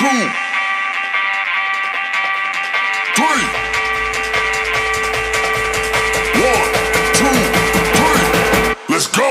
two, three. 1, 2, 3. Let's go.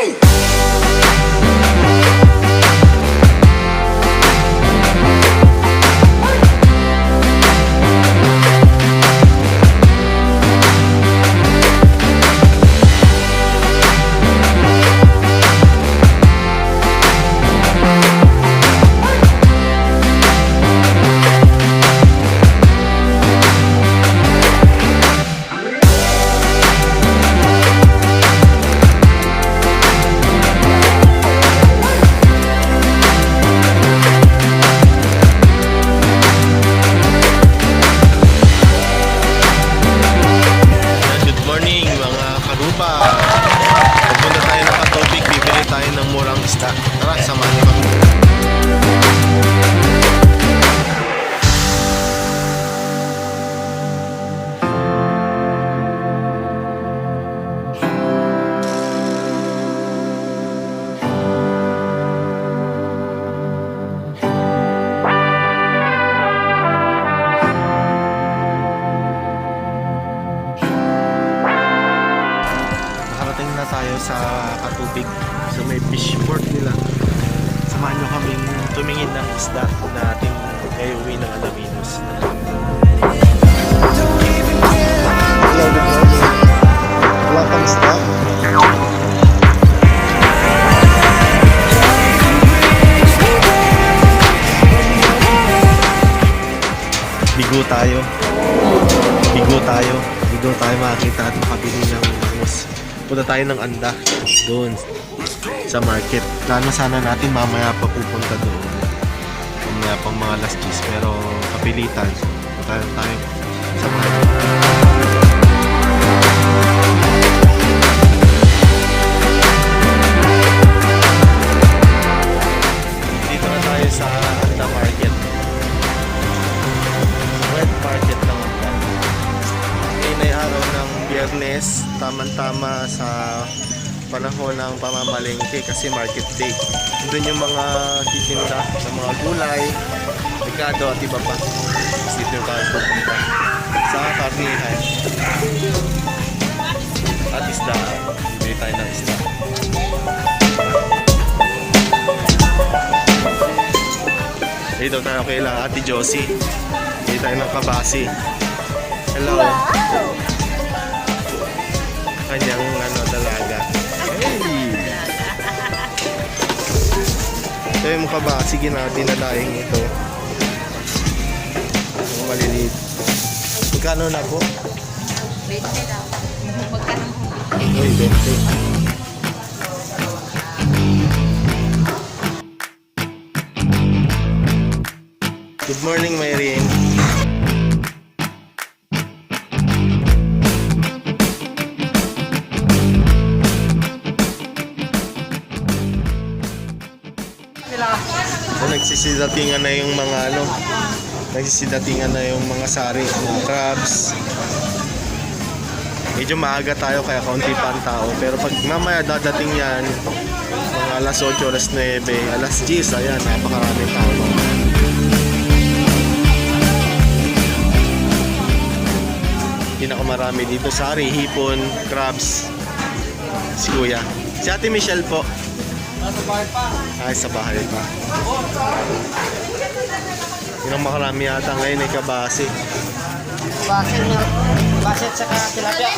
Pupunta tayo ng Katobig, bibili tayo ng murang isda. Tara, samahan niyo kami. Nakarating na tayo sa Katubig, sa may fish port nila. Samahan nyo kaming tumingin ng isda na ating iuwi ng Alaminos. Wala pang isda. Bigo tayo. Bigo tayo makakita at makabili ng mas. Punta tayo ng Anda doon sa market. Plano sana natin mamaya pa pupunta doon. Mamaya pang mga alas 10 pero kapilitan. Punta tayo sa market. Dito na tayo sa Anda Market. Red Market ng Anda. Ngayon ay araw ng Biyernes, tamang-tama sa panahon ng pamamalengke kasi market day. Doon yung mga titinda sa mga gulay, merkado at iba pa. Dito tayo pupunta sa karnihan at isda. Bili tayo ng isda. Dito tayo kay Ate Josie. Bili tayo ng kabasi. Hello. Kanyang dalaga. Hey! Ito yung kabasi dinadaing ito. Ang maliliit. Magkano na po? 20 daw. Magkano? Uy, 20. Good morning, Mayrin. Nagsisidatingan na yung mga nagsisidatingan na yung mga sari, mga crabs. Medyo maaga tayo kaya kaunti pa ang tao, pero pag mamaya dadating yan mga alas 8, alas 9, alas 10, ayan, napakaraming tao. Pinakamarami dito sari, hipon, crabs. Si Kuya. Si Ate Michelle po. Sa bahay pa. Ay, sa bahay pa. Yun ang makarami yata ngayon ay kabasi. Basit sa tilapia.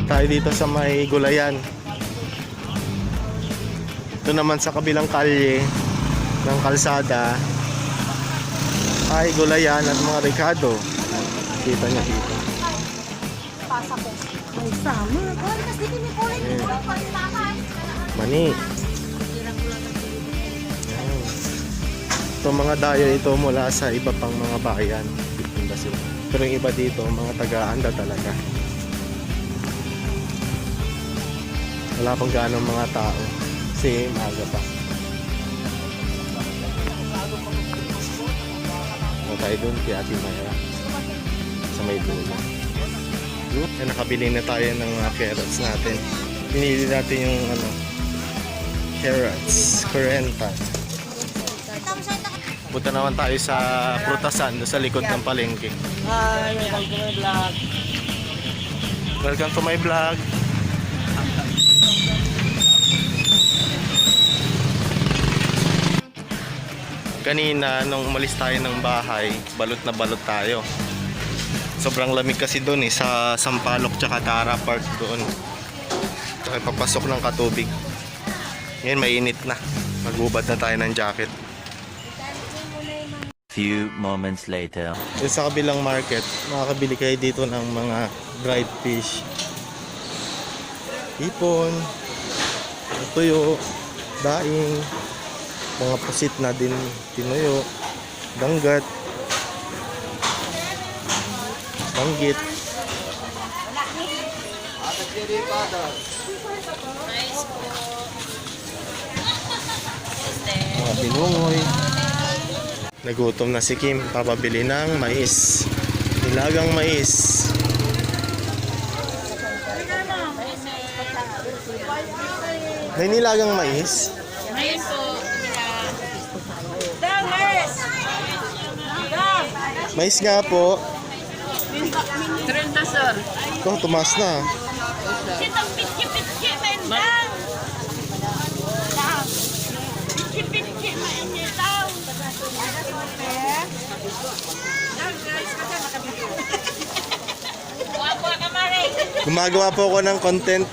Tayo dito sa may gulayan. Ito naman sa kabilang kalye ng kalsada ay gulayan at mga rekado. Kita niya dito. Pasa ko. May sama. Kuhan kasi hindi ko rin. Ayan. Ito palitakay. Mani. Ayan. Ito mga dayo ito mula sa iba pang mga bayan. Pero yung iba dito, mga taga-Anda talaga. Wala pang gaano mga tao. Kasi maaga pa. Tayo doon kay Ate Maya sa may dulo. Nakabili na tayo ng mga carrots natin. Pinili natin yung carrots, 40. Punta naman tayo sa prutasan doon sa likod ng palengke. Hi, welcome to my vlog. Welcome to my vlog. Kanina nung umalis tayo ng bahay, balot na balot tayo. Sobrang lamig kasi doon sa Sampaloc tsaka Tara Park doon. Tsaka papasok ng katubig. Ngayon mainit na. Maghubad na tayo ng jacket. Few moments later. Yung sa kabilang market, makakabili kayo dito ng mga dried fish. Hipon, tuyo, daing, mga pusit na din tinuyo, danggat, banggit. Mga binungoy. Nagutom na si Kim, papabili ng mais. Nilagang mais. May nilagang mais? Ngayon po, Dangers! Mais nga po. 30 sir. Ito, tumaas na. Sitang pitki-pitki mendang. Pitki-pitki mainitaw. Guwapo ka mare. Gumagawa po ako ng content.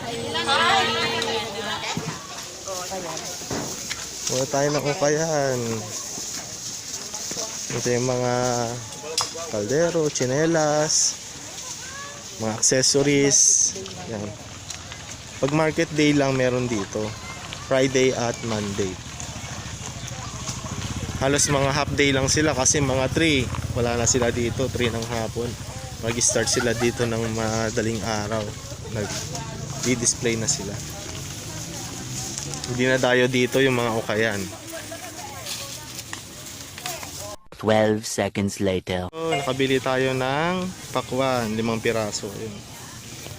Wala tayo ng ukayan. Ito yung mga kaldero, tsinelas, mga accessories. Yan. Pag market day lang meron dito. Friday at Monday. Halos mga half day lang sila kasi mga 3. Wala na sila dito, 3 ng hapon. Mag-start sila dito ng madaling araw. Nag-display na sila. Hindi na dayo dito yung mga ukayan. 12 seconds later. So, nakabili tayo ng pakwan, 5 piraso. Yun.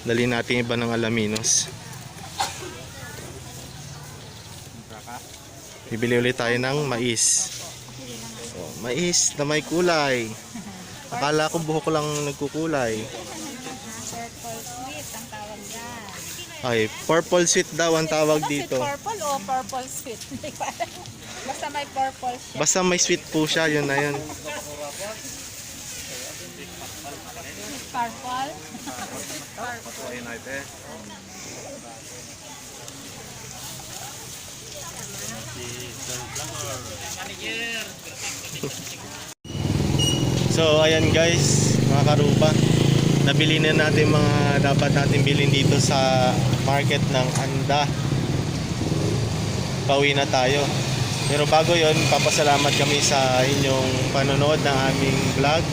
Dali natin iba ng alaminos. Bibili ulit tayo ng mais. So, mais na may kulay. Akala ko buhok lang nagkukulay. Purple sweet ang tawag dyan. Ay, purple sweet daw ang tawag dito. Purple o purple sweet? Basta may purple siya. Basta may sweet po siya, yun na yun. Purple? So ayan guys, mga karupa, nabili na natin mga dapat natin bilhin dito sa market ng Anda. Pauwi na tayo. Pero bago yon, papasalamat kami sa inyong panonood ng aming vlog.